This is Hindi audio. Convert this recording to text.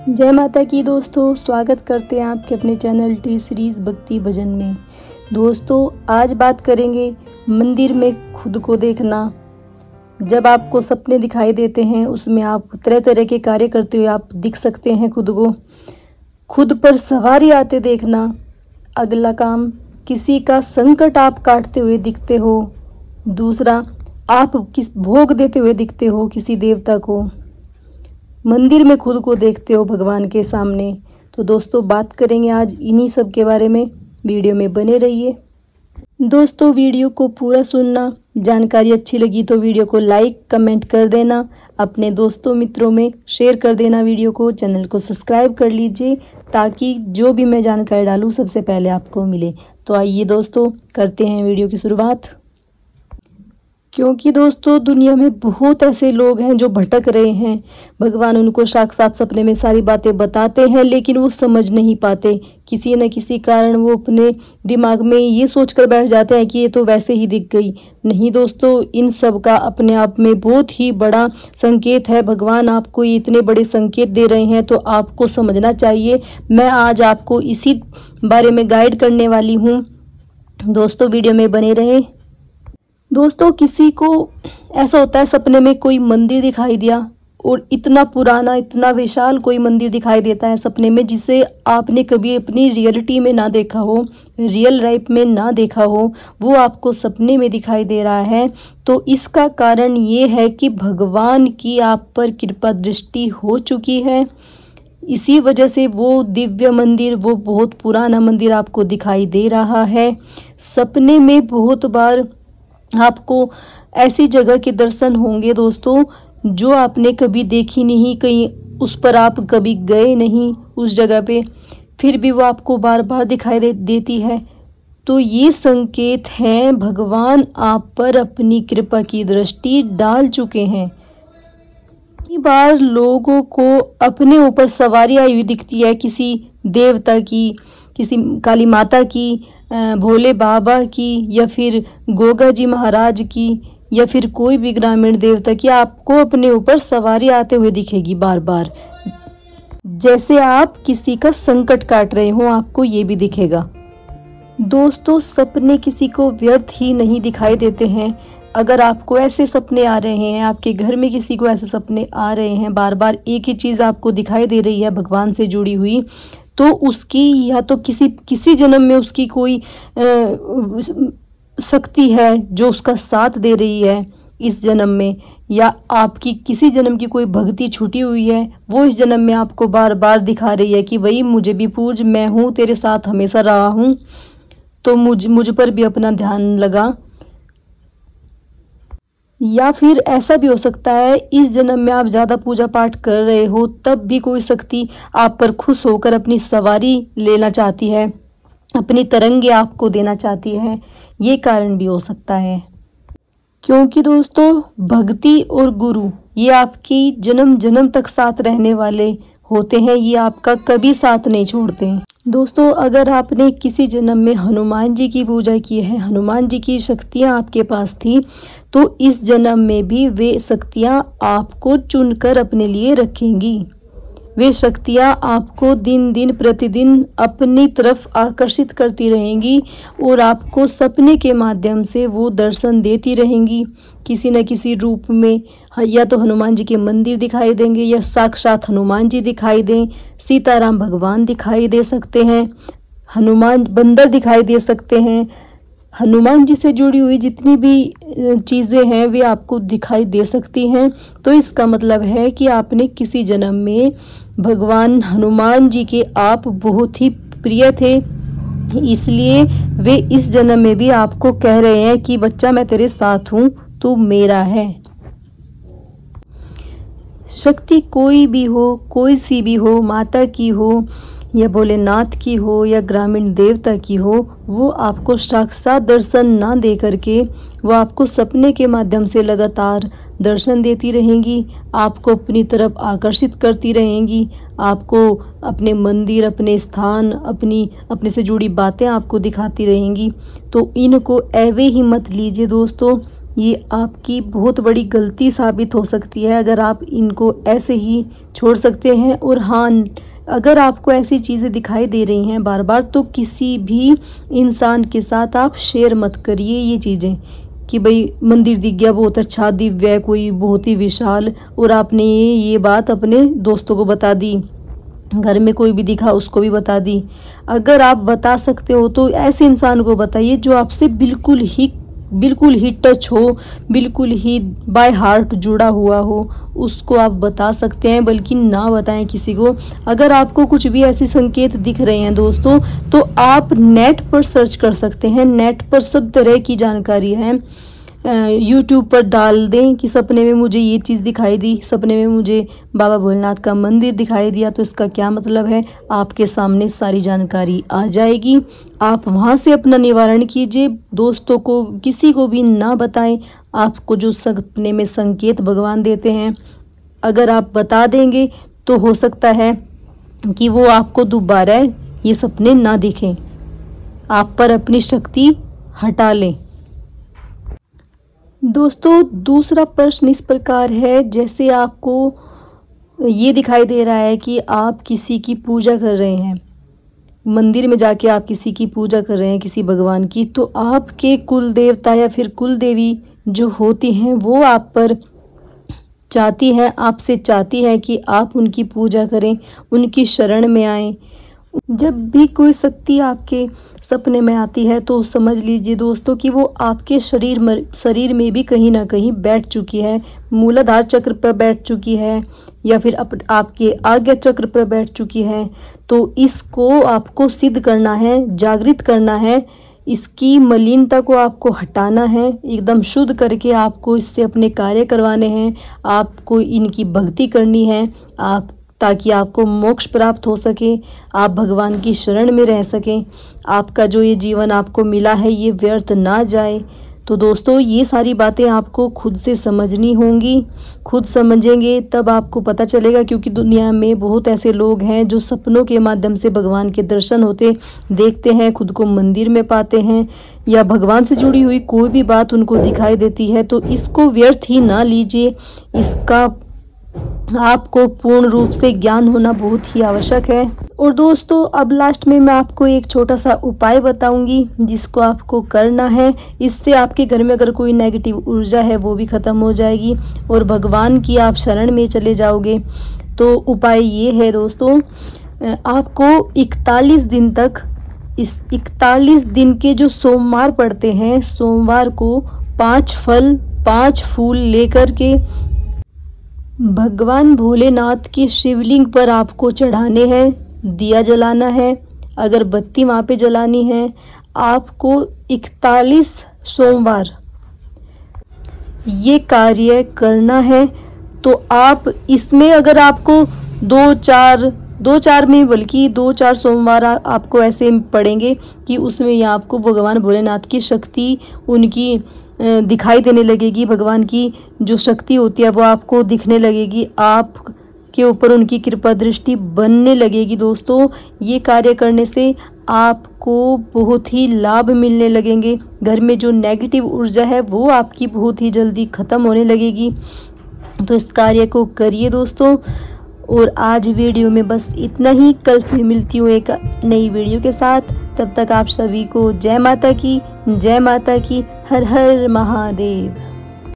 जय माता की दोस्तों, स्वागत करते हैं आपके अपने चैनल टी सीरीज़ भक्ति भजन में। दोस्तों आज बात करेंगे मंदिर में खुद को देखना। जब आपको सपने दिखाई देते हैं उसमें आप तरह तरह के कार्य करते हुए आप दिख सकते हैं खुद को। खुद पर सवारी आते देखना। अगला काम, किसी का संकट आप काटते हुए दिखते हो। दूसरा, आप किस भोग देते हुए दिखते हो किसी देवता को। मंदिर में खुद को देखते हो भगवान के सामने। तो दोस्तों बात करेंगे आज इन्हीं सब के बारे में। वीडियो में बने रहिए। दोस्तों वीडियो को पूरा सुनना। जानकारी अच्छी लगी तो वीडियो को लाइक कमेंट कर देना। अपने दोस्तों मित्रों में शेयर कर देना वीडियो को। चैनल को सब्सक्राइब कर लीजिए ताकि जो भी मैं जानकारी डालूँ सबसे पहले आपको मिले। तो आइए दोस्तों करते हैं वीडियो की शुरुआत। क्योंकि दोस्तों दुनिया में बहुत ऐसे लोग हैं जो भटक रहे हैं। भगवान उनको साक्षात सपने में सारी बातें बताते हैं लेकिन वो समझ नहीं पाते। किसी न किसी कारण वो अपने दिमाग में ये सोचकर बैठ जाते हैं कि ये तो वैसे ही दिख गई। नहीं दोस्तों, इन सब का अपने आप में बहुत ही बड़ा संकेत है। भगवान आपको ये इतने बड़े संकेत दे रहे हैं तो आपको समझना चाहिए। मैं आज आपको इसी बारे में गाइड करने वाली हूँ। दोस्तों वीडियो में बने रहें। दोस्तों किसी को ऐसा होता है सपने में कोई मंदिर दिखाई दिया और इतना पुराना इतना विशाल कोई मंदिर दिखाई देता है सपने में जिसे आपने कभी अपनी रियलिटी में ना देखा हो, रियल लाइफ में ना देखा हो, वो आपको सपने में दिखाई दे रहा है। तो इसका कारण ये है कि भगवान की आप पर कृपा दृष्टि हो चुकी है। इसी वजह से वो दिव्य मंदिर, वो बहुत पुराना मंदिर आपको दिखाई दे रहा है। सपने में बहुत बार आपको ऐसी जगह के दर्शन होंगे दोस्तों जो आपने कभी देखी नहीं, कहीं उस पर आप कभी गए नहीं उस जगह पे, फिर भी वो आपको बार बार दिखाई देती है। तो ये संकेत हैं भगवान आप पर अपनी कृपा की दृष्टि डाल चुके हैं। कई बार लोगों को अपने ऊपर सवारी आई हुई दिखती है किसी देवता की, किसी काली माता की, भोले बाबा की, या फिर गोगा जी महाराज की, या फिर कोई भी ग्रामीण देवता की। आपको अपने ऊपर सवारी आते हुए दिखेगी बार बार, जैसे आप किसी का संकट काट रहे हो, आपको ये भी दिखेगा। दोस्तों सपने किसी को व्यर्थ ही नहीं दिखाई देते हैं। अगर आपको ऐसे सपने आ रहे हैं, आपके घर में किसी को ऐसे सपने आ रहे हैं, बार बार एक ही चीज़ आपको दिखाई दे रही है भगवान से जुड़ी हुई, तो उसकी या तो किसी जन्म में उसकी कोई शक्ति है जो उसका साथ दे रही है इस जन्म में, या आपकी किसी जन्म की कोई भक्ति छूटी हुई है वो इस जन्म में आपको बार बार दिखा रही है कि वही मुझे भी पूज, मैं हूँ तेरे साथ हमेशा रहा हूँ, तो मुझ पर भी अपना ध्यान लगा। या फिर ऐसा भी हो सकता है इस जन्म में आप ज़्यादा पूजा पाठ कर रहे हो तब भी कोई शक्ति आप पर खुश होकर अपनी सवारी लेना चाहती है, अपनी तरंगे आपको देना चाहती है। ये कारण भी हो सकता है। क्योंकि दोस्तों भक्ति और गुरु ये आपकी जन्म जन्म तक साथ रहने वाले होते हैं, ये आपका कभी साथ नहीं छोड़ते। दोस्तों अगर आपने किसी जन्म में हनुमान जी की पूजा की है, हनुमान जी की शक्तियाँ आपके पास थी, तो इस जन्म में भी वे शक्तियाँ आपको चुनकर अपने लिए रखेंगी। वे शक्तियाँ आपको दिन दिन प्रतिदिन अपनी तरफ आकर्षित करती रहेंगी और आपको सपने के माध्यम से वो दर्शन देती रहेंगी किसी न किसी रूप में। या तो हनुमान जी के मंदिर दिखाई देंगे, या साक्षात हनुमान जी दिखाई दें, सीताराम भगवान दिखाई दे सकते हैं, हनुमान बंदर दिखाई दे सकते हैं। हनुमान जी से जुड़ी हुई जितनी भी चीज़ें हैं वे आपको दिखाई दे सकती हैं। तो इसका मतलब है कि आपने किसी जन्म में भगवान हनुमान जी के आप बहुत ही प्रिय थे, इसलिए वे इस जन्म में भी आपको कह रहे हैं कि बच्चा मैं तेरे साथ हूँ, तू मेरा है। शक्ति कोई भी हो, कोई सी भी हो, माता की हो या भोलेनाथ की हो या ग्रामीण देवता की हो, वो आपको साक्षात दर्शन ना दे करके वो आपको सपने के माध्यम से लगातार दर्शन देती रहेंगी, आपको अपनी तरफ आकर्षित करती रहेंगी, आपको अपने मंदिर, अपने स्थान, अपने से जुड़ी बातें आपको दिखाती रहेंगी। तो इनको ऐवे ही मत लीजिए दोस्तों। ये आपकी बहुत बड़ी गलती साबित हो सकती है अगर आप इनको ऐसे ही छोड़ सकते हैं। और हाँ, अगर आपको ऐसी चीज़ें दिखाई दे रही हैं बार बार, तो किसी भी इंसान के साथ आप शेयर मत करिए ये चीज़ें कि भाई मंदिर दिख गया बहुत अच्छा, दिव्य है, कोई बहुत ही विशाल, और आपने ये बात अपने दोस्तों को बता दी, घर में कोई भी दिखा उसको भी बता दी। अगर आप बता सकते हो तो ऐसे इंसान को बताइए जो आपसे बिल्कुल ही टच हो, बिल्कुल ही बाय हार्ट जुड़ा हुआ हो, उसको आप बता सकते हैं, बल्कि ना बताएं किसी को। अगर आपको कुछ भी ऐसे संकेत दिख रहे हैं दोस्तों, तो आप नेट पर सर्च कर सकते हैं। नेट पर सब तरह की जानकारी है। यूट्यूब पर डाल दें कि सपने में मुझे ये चीज़ दिखाई दी, सपने में मुझे बाबा भोलेनाथ का मंदिर दिखाई दिया, तो इसका क्या मतलब है, आपके सामने सारी जानकारी आ जाएगी। आप वहाँ से अपना निवारण कीजिए। दोस्तों को, किसी को भी ना बताएं आपको जो सपने में संकेत भगवान देते हैं। अगर आप बता देंगे तो हो सकता है कि वो आपको दोबारा ये सपने ना दिखें, आप पर अपनी शक्ति हटा लें। दोस्तों, दूसरा प्रश्न इस प्रकार है, जैसे आपको ये दिखाई दे रहा है कि आप किसी की पूजा कर रहे हैं, मंदिर में जाके आप किसी की पूजा कर रहे हैं, किसी भगवान की, तो आपके कुल देवता या फिर कुल देवी जो होती हैं वो आप पर चाहती है, आपसे चाहती है कि आप उनकी पूजा करें, उनकी शरण में आएं। जब भी कोई शक्ति आपके सपने में आती है तो समझ लीजिए दोस्तों कि वो आपके शरीर में भी कहीं ना कहीं बैठ चुकी है, मूलाधार चक्र पर बैठ चुकी है, या फिर आपके आज्ञा चक्र पर बैठ चुकी है। तो इसको आपको सिद्ध करना है, जागृत करना है, इसकी मलिनता को आपको हटाना है, एकदम शुद्ध करके आपको इससे अपने कार्य करवाने हैं, आपको इनकी भक्ति करनी है, ताकि आपको मोक्ष प्राप्त हो सके, आप भगवान की शरण में रह सकें, आपका जो ये जीवन आपको मिला है ये व्यर्थ ना जाए। तो दोस्तों, ये सारी बातें आपको खुद से समझनी होंगी। खुद समझेंगे तब आपको पता चलेगा, क्योंकि दुनिया में बहुत ऐसे लोग हैं जो सपनों के माध्यम से भगवान के दर्शन होते देखते हैं, खुद को मंदिर में पाते हैं, या भगवान से जुड़ी हुई कोई भी बात उनको दिखाई देती है। तो इसको व्यर्थ ही ना लीजिए, इसका आपको पूर्ण रूप से ज्ञान होना बहुत ही आवश्यक है। और दोस्तों, अब लास्ट में मैं आपको एक छोटा सा उपाय बताऊंगी जिसको आपको करना है। इससे आपके घर में अगर कोई नेगेटिव ऊर्जा है वो भी खत्म हो जाएगी और भगवान की आप शरण में चले जाओगे। तो उपाय ये है दोस्तों, आपको 41 दिन तक, इस 41 दिन के जो सोमवार पड़ते हैं, सोमवार को 5 फल 5 फूल लेकर के भगवान भोलेनाथ की शिवलिंग पर आपको चढ़ाने हैं, दिया जलाना है, अगरबत्ती वहाँ पे जलानी है। आपको 41 सोमवार ये कार्य करना है। तो आप इसमें अगर आपको 2-4 में, बल्कि 2-4 सोमवार आपको ऐसे पड़ेंगे कि उसमें ये आपको भगवान भोलेनाथ की शक्ति उनकी दिखाई देने लगेगी, भगवान की जो शक्ति होती है वो आपको दिखने लगेगी, आप के ऊपर उनकी कृपा दृष्टि बनने लगेगी। दोस्तों, ये कार्य करने से आपको बहुत ही लाभ मिलने लगेंगे। घर में जो नेगेटिव ऊर्जा है वो आपकी बहुत ही जल्दी खत्म होने लगेगी। तो इस कार्य को करिए दोस्तों। और आज वीडियो में बस इतना ही। कल फिर मिलती हूँ एक नई वीडियो के साथ। तब तक आप सभी को जय माता की, जय माता की, हर हर महादेव।